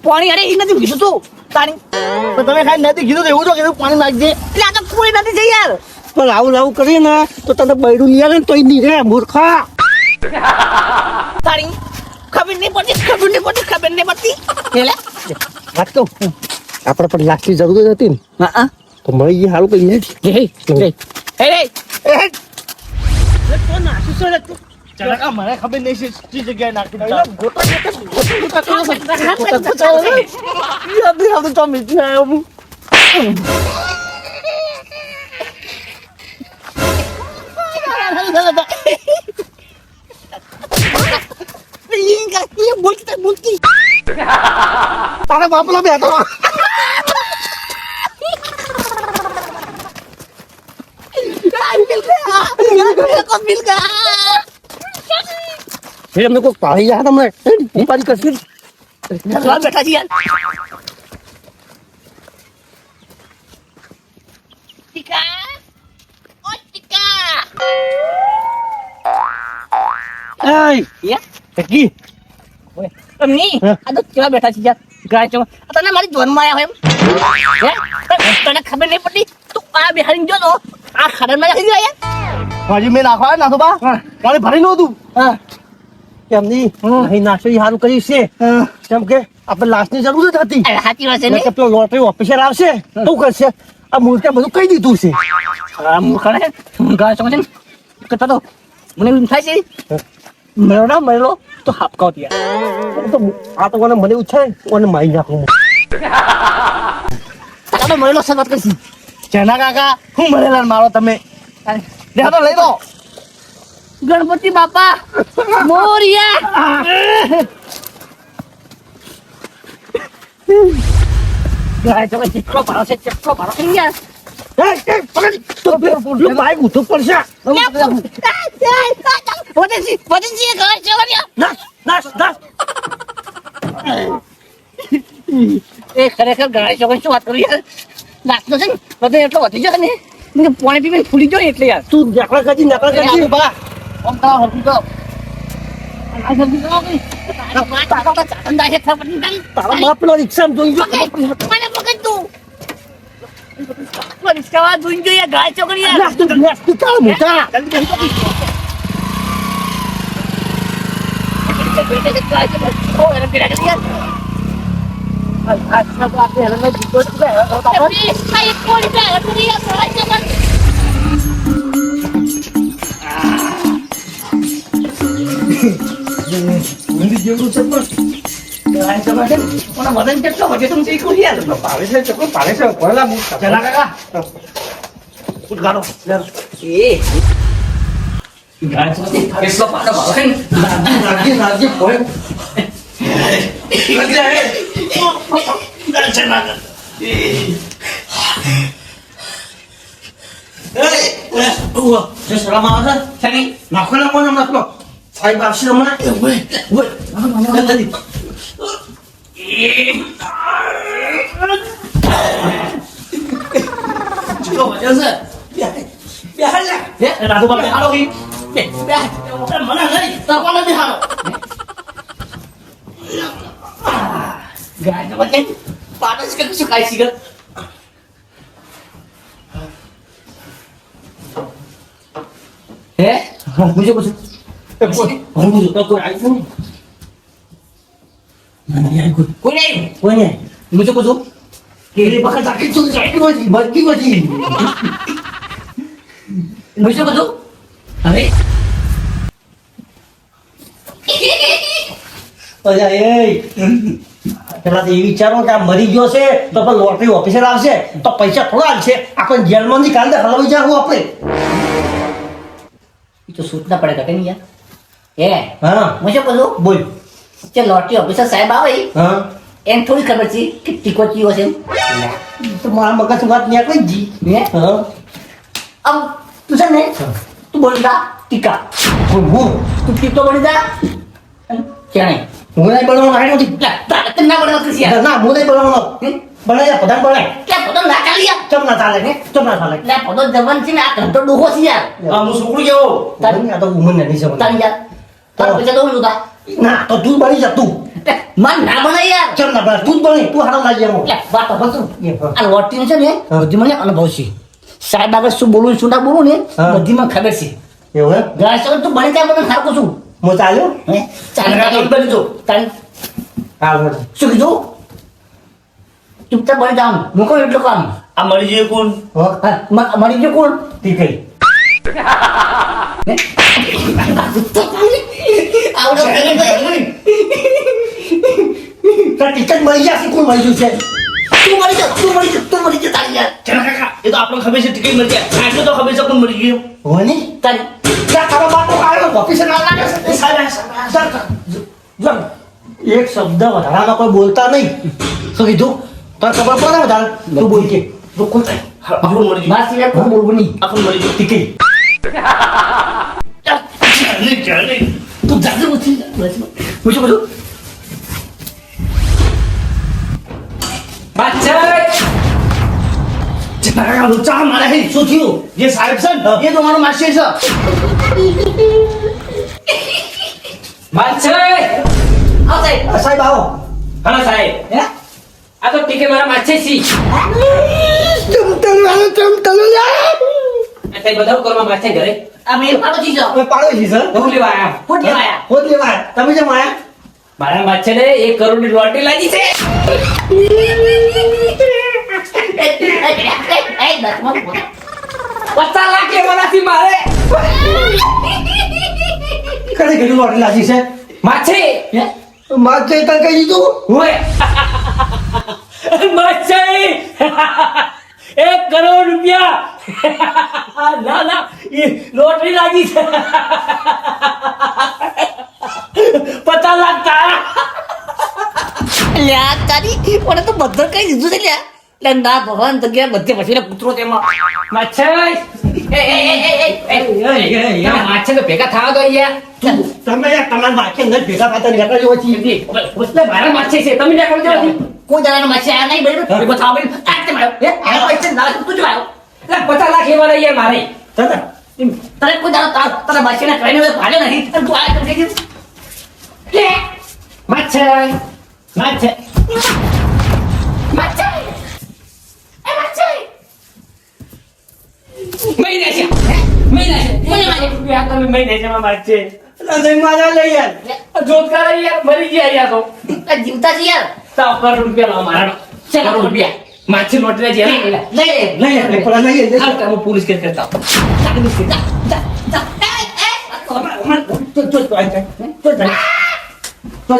પાણી અરે એ નથી કીધું તું તાણી તમે ખાઈ નથી કીધું એવું તો કીધું પાણી નાખજે એટલે આ તો કોઈ નથી છે યાર પણ આવું કરીએ ને તો તને બૈરું નહીં આવે ને તોય નહીં રે મૂર્ખા તારી ખબર નહીં પડતી એટલે વાત કહું આપણે પણ લાસ્ટની જરૂર હતી ને હા તો મળી ગઈ સારું કઈ મને ખબર નહીં છે જગ્યાએ નાખી બોલતી તારા બાપલા બેઠો फिर हमने को पाही यार हमने ऊपर कर फिर चला बैठा जी यार टिका ओ टिका ay ya pergi oye kami ada cila बैठा जी यार गाय cuma atau मारी जोन माया है ya तने खबर नहीं पड़ी तू आ बिहारिन जो नो आ खड़न में गया यार हाजी मैं नाखा ना तो बा गाड़ी भरी नो तू हां કેમની અહીં નાસ્તો સારું કર્યું છે કેમ કે આપણે લાસ્ટની જરૂર જ હતી સાચી વાત છે ને પેલો લોટરી ઓફિસર આવશે તો કરશે આ મૂર્ખે બધું કહી દીધું છે આ મૂર્ખાને ગાય ચોંગે છે તો મને એમ થાય છે મેળો તો હાપકાવ ત્યાં તો આ તો મને એવું છે કોને મારી નાખું તો મળેલો છે વાત કરશી જેના કાકા હું મળેલા મારો તમે તો લઈ લો ગણપતિ બાપા મોરિયા ગાય તો ચિત્રો પાડો યાર પકડ તો બાઈક ઉઠો પડશે વદનજી ગાય ચવરિયા નાસ એ ખરેખર ગાય ચોકન શું વાત કરું યાર નાસનો છે બધે એટલો વધી જાય ને પાણી પીને ફૂલી ગયો એટલે યાર તું નકળા કરજી બા ઓમ કા હોકી તો આ જલ્દી કરો કે ચાંદા છે તારા બાપનો રિક્ષા જોઈ જો મને પકડ તું રિક્ષા જોઈ જો યાર ગાય ચોકડી યાર નાસ્તો કાળ મોટા જલ્દી જેવું છે પણ વજન કેટલો વધે તમે શીખું યાર પાડે છે ચકલો પાડે છે ભલા ચલા કાકા ઉઠાડો એ ગાય કેટલો પાડો ભાવે રાજ્ય કોઈ સાહેબ આવશે હમણાં मुझे कुछ कोई आई नहीं कोई नहीं मुझे कुछ केले पकड़ जाके चल जाएगी बची मुझे कुछ अरे પેલા તો એ વિચારો કે આ મરી ગયો છે તો પણ લોટરી ઓફિસર આવશે તો પૈસા થોડા આવશે આપણે જેલમાં ની કાંદે હલાવી જાવું આપણે तो सूचना पड़ेगा क्या नहीं यार ये हाँ मुझे बोलो बोल चल लॉटरी ऑफिसर साहब आओ भाई हाँ एम थोड़ी खबर थी कि टिकट की वजह तुम्हारा मगज बात नहीं कोई जी हाँ अब तुझे नहीं तू बोल रहा टिका वो तू टिकट बोल रहा क्या नहीं હું નહીં બનાવવાનો હાય નથી તારે ના બનાવતો છે યાર ના હું નહીં બનાવવાનો બનાય પધાન બનાય એટલે પોતો ના ચાલી યાર ચમ ના ચાલે ને ચમ ના ચાલે એટલે પોતો જવાન છે ને આ ઘંટો ડોહો છે યાર હું છોકરું જેવો તારી આ તો ઉમર નથી સમજ તારી યાર તાર પૈસા દઉં તા ના તો તું બની જા તું મન ના બનાય યાર ચમ ના બના તું જ બની તું હારો લાગી એમ એટલે વાત તો બસ હા. આ લોટી છે ને બધી મને અનુભવ છે સાહેબ આગળ શું બોલું શું ના બોલું ને હા. બધી મને ખબર છે એવું હે ગાય સગર તું બને ત્યાં મને સારું છું હું ચાલ્યો હે ચાલ બની જો તારી હાલ હેડો. શું કીધું ચૂપચાપ બની જાઉં હું કહું એટલું કામ આ મળી જઈએ કોણ હો મળી ગયો કોણ તી કઈ આવડો તાર ટિકિટ મળી ગયા છે કોણ મળી ગયું છે તું મળી જા તારી યાર ચાલ કાકા એ તો આપણને ખબર છે ટિકિટ મળી જાય આટલું તો ખબર છે કોણ મળી ગયું હોય ને તારી ત્યાં તારો બાપો આવ્યો ઓફિસર ના લાગે છે જો એક શબ્દ વધારામાં કોઈ બોલતા નહીં શું કીધું તાર ખબર પડે વધારે તું બોલ કે તું કોણ થાય આપણું મળી ગયું મારા સિવાય કોઈ બોલવું નહીં આપણું મળી ગયું ટિકિટ ચાલ તું જાજે ઉઠી હું શું કરું ચા મારા હે શું થયું જે સાહેબ છે ને એ તો મારો માસી છે આવ સાહેબ સાહેબ આવો હલો સાહેબ હે આ તો ટીકે મારા માછે છી સાહેબ બધા કરવા માછે ઘરે આ મેલ પાડો જી જાઓ અમે પાડો છી સર હું લેવા આયા ફૂટ લેવાયા હોદ લેવા તમે જેમ આયા મારા માછે ને 1 કરોડની લોટરી લાગી છે એ દસમાં 50 લાખ લેવાનાથી મારે કઈ ઘડી લોટરી લાગી છે માછે માર છે તને કહી દીધું હોય માછે 1 કરોડ રૂપિયા ના ના એ લોટરી લાગી છે 50 લાખ તારા લ્યા તારી મને તો બધર કઈ દીધું છે લ્યા લે ના ભગવાન જગ્યા બધે પછી કૂતરો તેમાં માછે માછે તો ભેગા થવા દો યાર તમે યાર તમારા વાક્ય ન ભેગા પાતા નીકળ્યો જેવો છીએ એટલે મારા માછે છે તમે ત્યાં કોણ જાવ કોઈ દાડાનો માસી આયા નહીં બરાબર એ બતાવો ભાઈ આ તે મારો હે આ પૈસા ના તું જ આવ્યો એટલે 50 લાખ લેવાના યાર મારે દાદા તારે કોઈ દાડો તારા માસી ના કહીને ભાડે નહીં અને તું આ કરી દે લે માછે માછે માચે એ માચે મહિને છે મહિને છે રૂપિયા તમે મહિને છે માછે નહીં મારા લઈ યાર જોતકાર યાર મરી ગયા યાર તો આ જીવતા છે યાર 100 કરોડ રૂપિયા લાવ મારા કરોડ રૂપિયા માછી લોટરી જે લઈ લે નહીં યાર પેલા નહીં યાર હાલ હું પોલીસ કેસ કરતા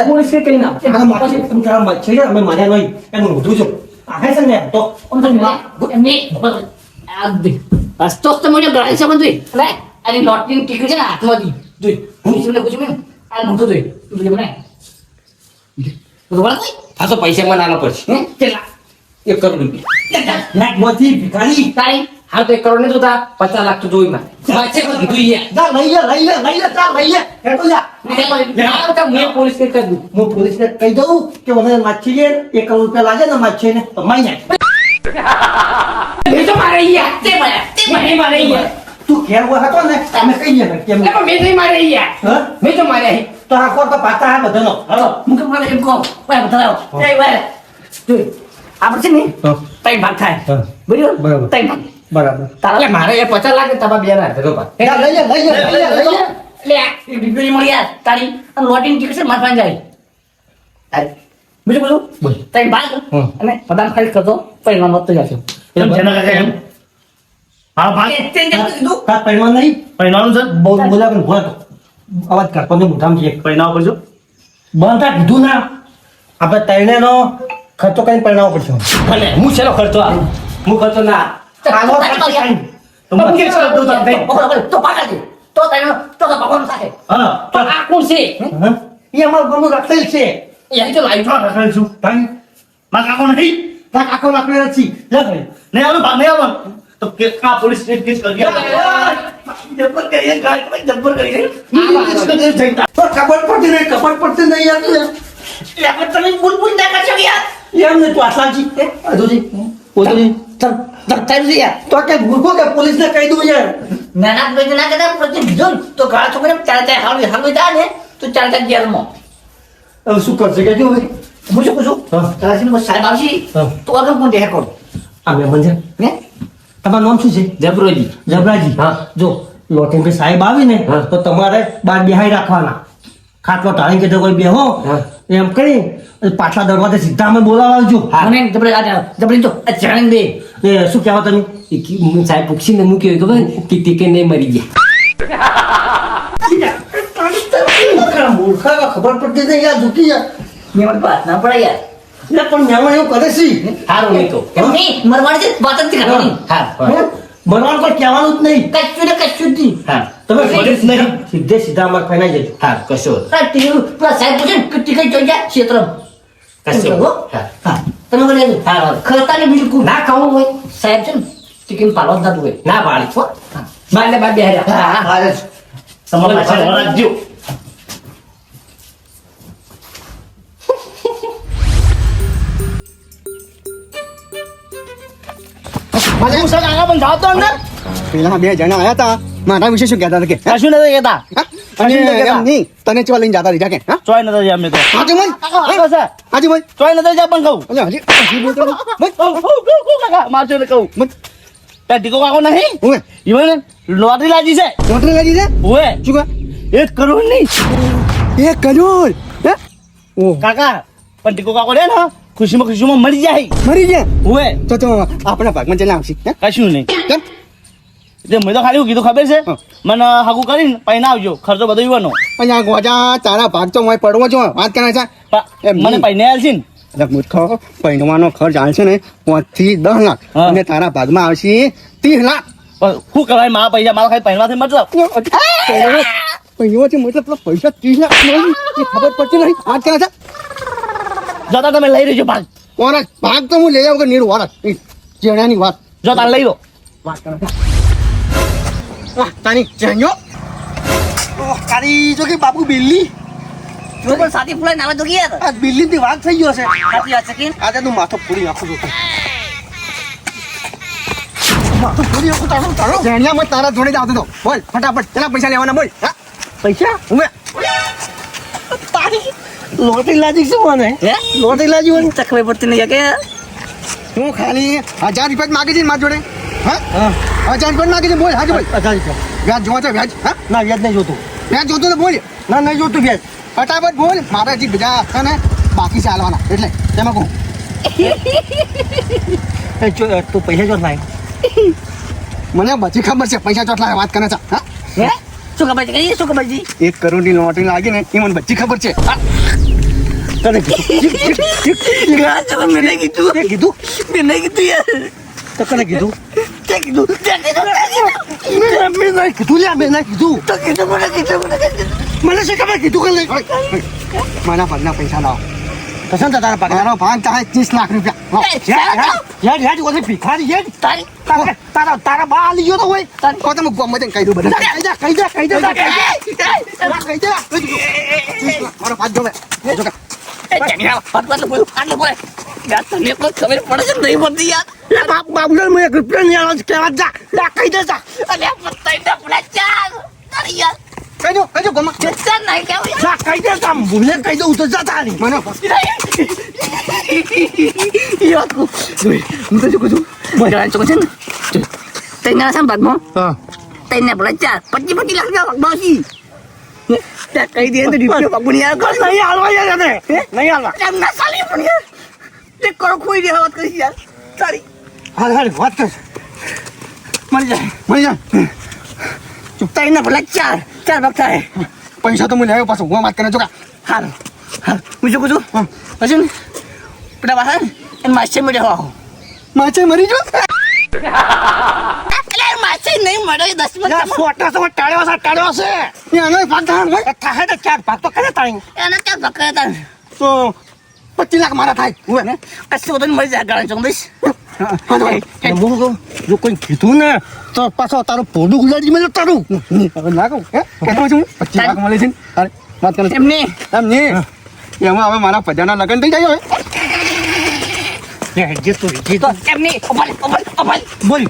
પોલીસ કેસ કરી નાખ આ માછી તમે તારા માછી અમે માર્યા નહીં એનું વધુ છું આ છે ને તો રસ્તો તો મને ગણાય છે બધું લે આની લોટની ટિકિટ છે ને હાથમાંથી જોઈ હું તમને પૂછું ને આ નહોતું જોઈ તું મને બોલા કોઈ આ તો પૈસા મને આલો પડશે હે કેટલા 1 કરોડ રૂપિયા નાકમાંથી ભિખારી તારી હા તો 1 કરોડ ને જોતા 50 લાખ તો જોઈ માં માછે તો કીધું યાર જા લઈ લે જા લઈ લે હેઠો જા મેં પોલીસ કેસ કરી દઉં હું પોલીસને કહી દઉં કે મને માછી લે 1 કરોડ રૂપિયા લાગે ને માછી ને તો માઈ જાય મેં તો મારે યાર તે મેં મારે યાર તું ઘેર ઉભો હતો ને તમે કહી દે કેમ એ પણ મેં નહીં મારે યાર હા મેં તો મારે તો આ કોર તો પાતા હે બધાનો હાલો મુકે મારે એમ કહો ભાઈ બતાવો એ ભાઈ જોઈ આપણે છે ને હા. તઈ ભાગ થાય હા. બરાબર બરાબર. તઈ ભાગ બરાબર તારે મારે એ 50 લાખ તમારા બે ના ધરો પર જા લઈ લે લે આ ડિગ્રી મળી યાર તારી અને લોટિંગ ટિકિટ છે મારફાન જાય તારી બીજું બોલ. બધું તઈ ભાગ હા. અને પદાર્થ ખાલી કરતો પરિણામ વધતો જશે એમ છે ને કાકા એમ હા ભાગ તે કીધું તાર પૈણવા નહીં પરિણામ છે બહુ બોલાવે ને ભોળા અવાજ કાઢતો ને મોઢામાં છે પરિણામ કરજો બંધા કીધું ના આપણે તૈણેનો ખર્ચો કરીને પરિણામ પડશે ભલે હું છેલ્લો ખર્ચો આ હું ખર્ચો ના આનો ખર્ચો કાંઈ. તો મને કેસ કરી દો તમે તો પાકા દે તો તને તો ભગવાન સાથે હા તો આ કોણ છે હા? એ અમારું ઘરનું રાખેલ છે એ તો લાઈફ હા કાકા છું ભાઈ મારા કાકો નહીં તાર કાકો રાખેલ નથી લે ભાઈ નહીં આવે ભાગ નહીં આવે તો કે આ પોલીસ કેસ કરી જબ્બર કરીએ ગાડી જબ્બર કરીએ તો ખબર પડતી નહીં યાર પણ તમે બુલબુલ ના કરશો કે યાર એમ નહીં તું આટલાજી હજુજી ઓજુજી ધમતાઈ છે યાર તો કે મૂર્ખો કે પોલીસને કહી દઉં યાર નાના ભાઈ ના કદા પ્રતિ બીજો તો ગાળ છોકરે ચાલતા હાલવી દા ને તો ચાલતા જેલમાં હવે શું કરશે કે જો ભાઈ હું શું પૂછું હા. તારાથી સાહેબ આવશે હા. તો આગળ કોણ દેખા કરું આ મેં મંજર ને તમારું નામ શું છે જબરોજી જબરાજી હા. જો લોટીન સાહેબ આવી ને હા. તો તમારે બાર બેહાઈ રાખવાના ખાટલો ટાળી કે કોઈ બેહો હા. એમ કરી પાછલા દરવાજે સીધા અમે બોલાવા આવજો મને જબરી તો જાણ દે એ શું કહેવા તમે સાહેબ પૂછીને મૂક્યો ખબર કે તે કે નહીં મરી ગયા મૂર્ખા ખબર પડતી નહીં યાર ઝૂકી યાર મેં મને વાત ના પડે યાર એટલે પણ મેં એવું કરે છે સારું નહીં તો એમ નહીં મરવાની છે વાત જ કરવાની હા ભણવાનું કોઈ કહેવાનું જ નહીં કચ્છું ને કચ્છું જ નહીં હા તમે પોલીસ નહીં સીધે સીધા અમારે ફેનાઈ જજો હા કશો આ ટીવી પેલા સાહેબ પૂછે ને કે ટિકિટ જોઈ જાય ક્ષેત્ર કશો હા. હા તમે મને હા. ખરતાની બિલકુલ ના ખાવું હોય સાહેબ છે ને ટિકિટ પાડવા જ ના હોય ના પાડી હો? હા. બાર ને બાર બેહ્યા. હા હા હારે જ. તમારે પાછળ રાખજો હું સર આગળ પણ જાવ તો અંદર પેલા બે જણા આયા હતા મારા વિશે શું કહેતા હતા કે હા? કશું નથી કહેતા હા? અને એમ નહીં તને ચો લઈને જતા રીજા કે હા? ચોય નથી અમે તો હાજી બોલ કાકા સર હાજી બોલ ચોય નથી જા પણ કહું અલ્યા હજી હજી બોલતો નહીં. બોલ. કાકા મારજો ને કહું બોલ. ત્યાં ટીકો કાકો નહીં ઓવે ઈવન લોટરી લાગી છે લોટરી લાગી છે ઓએ શું કહે 1 કરોડ નહીં 1 કરોડ હે ઓ કાકા પણ ટીકો કાકો રે ને ખુશીમાં મરી જાય મરી ગયા ઓએ તો આપણા ભાગમાં ચલા આવશે હે કશું નહીં કેમ એટલે મેં તો ખાલી એવું કીધું ખબર છે હા. મને હાગું કરીને પૈના આવજો ખર્ચો બધો ઈવાનો અહીંયા ગોજા તારા ભાગ તો મોય પડવો છો વાત કરે છે એમ મને નહીં. પૈને આલ છે ને એટલે મૂર્ખો પૈણવાનો ખર્ચ આવશે ને 5 થી 10 લાખ હા. અને તારા ભાગમાં આવશે 30 લાખ પણ શું કરાય મારા પૈસા મારા ખાલી પૈણાથી મતલબ પૈણાથી મતલબ પેલા પૈસા 30 લાખ નહીં, એ ખબર પડતી નહીં વાત કરે છે જતા તમે લઈ લેજો ભાગ કોના ભાગ તો હું લઈ આવું કે નીર વાળા ચેણાની વાત જો તાર લઈ લો વાત કરે છે વાહ તારી ચેણ્યો ઓહ તારી જો કે બાપુ બિલ્લી જો પણ સાથી ફૂલાઈ નામે તો ગયા આ બિલ્લી થી વાત થઈ ગયો છે સાથી વાત છે કે આજે તું માથો ફોડી નાખું છું માથો ફોડી નાખું તારો ચેણિયામાં તારા જોડે જ આવતો હતો બોલ ફટાફટ પેલા પૈસા લેવાના બોલ હા પૈસા ઉમે તારી લોટરી લાજી શું મને હે લોટરી લાજી મને ચકવે પડતી નહીં કે હું ખાલી 1000 રૂપિયા જ માગી છે ને મારા જોડે હા હા 1000 રૂપિયા જ માગી છે બોલ હાજી બોલ 1000 રૂપિયા વ્યાજ જોવા છે વ્યાજ હા ના વ્યાજ નહીં જોતું વ્યાજ જોતો તો બોલ ના નહીં જોતું વ્યાજ ફટાફટ બોલ મારે હજી બીજા છે ને બાકી છે હાલવાના એટલે તેમાં કહું એ જો તું પૈસા જો લાય મને બધી ખબર છે પૈસા ચોટલા વાત કરે છે હા હે શું ખબર છે કે શું ખબર છે 1 કરોડની લોટરી લાગી ને એ મને બધી ખબર છે હા. તને કીધું મેં નહીં કીધું તે કીધું મેં નહીં કીધું યાર તો કને કીધું તે કીધું મેં નહીં કીધું લ્યા મેં નહીં કીધું તો કીધું મને કીધું મને શું ખબર કીધું કે નહીં મારા ભાગના પૈસા લાવો તો શું તારા પગાર મારો ભાગ ચાહે 30 લાખ રૂપિયા લાવો. યાર યાર ઓલે ભિખારી યાર તારી તારા તારા બા આલી ગયો તો હોય તો તમે ગમે તેમ કહી દો બધા કહી દે કહી દે કહી દે કહી દે મારો ભાગ જોવે જો કે તને પણ ખબર પડે છે નહીં પડતી યાર બાબુ હું 1 રૂપિયા નહીં આલો કહેવા જા લા કહી દે જા અલે પત્તા ઇન્ડા પુલા ચાર તારી યાર કહી દો ગમા ચાર નહીં કેવું યાર જા કહી દે જા ભૂલે કહી દઉં તો જા તારી મને યાર હું તો શું કહું બરાબર છો છે ને તૈના સામ ભાગમાં હા તૈના પુલા ચાર 25 લાખ રૂપિયા ભાગમાં છે ત્યાં કહી દે તો રૂપિયા ભાગમાં યાર કર નહીં હાલવા યાર એને નહીં હાલવા કેમ ના ચાલી પણ યાર તે કરો ખોઈ દે વાત કરી યાર તારી હાલ હાલ વાત કર મરી જાય મળી જા તૈના પુલા ચાર ભાગ થાય પૈસા તો હું લેવો પાછું હું વાત કરે જો કે હાલ હાલ હું શું કહું છું હજુ ને પેલા બહાર એને માસે મળ્યો આવો માછે મરી જો એટલે માસે નહીં મળે 10 યાર સોટા સો ટાળ્યો છે એનો ભાગ થાય હોય થાય તો ચાર ભાગ તો કરે તારી એના ત્યાં ભક્કર હતા તો 25 લાખ મારા થાય હું ને કશું બધું મળી જાય ગાળા ચોક દઈશ હું કહું જો કોઈ કીધું ને તો પાછો તારું પોડું ગુલાડી મળ્યું તારું હવે ના કહું હે કહેતો છું 25 લાખ મળે છે ને અરે વાત કરે છે એમની એમ નહીં એમાં હવે મારા ભજાના લગ્ન થઈ જાય હવે જે તું તો એમ નહીં અભલ બોલ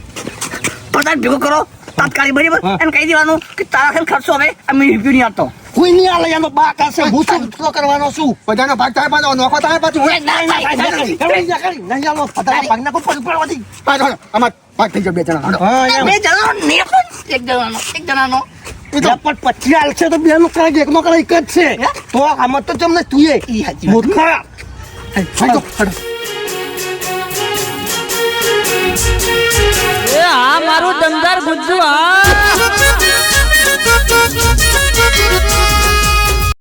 પ્રધાન ભેગો કરો તાત્કાલિક બરાબર હા. એમ કહી દેવાનું કે તારા ખેલ ખર્ચો હવે અમે રૂપિયો નહીં આપતો કોઈ નહીં આલે એનો બા કરશે હું શું કરવાનો છું ભજાનો ભાગ થાય પાછો નોખો થાય પાછું નહીં આલો પતાના ભાગના કોઈ પગ પડવાથી પાછો અમાર ભાગ થઈ જાય બે જણા હા એમ બે જણાનો નહીં પણ એક જણાનો એટલે પણ પછી આલશે તો બે નો કરે એકનો કરે એક જ છે તો આમાં તો તમને તું ઈ હાચી વાત. મૂર્ખા એ આ મારું દમદાર ગુજ્જુ આ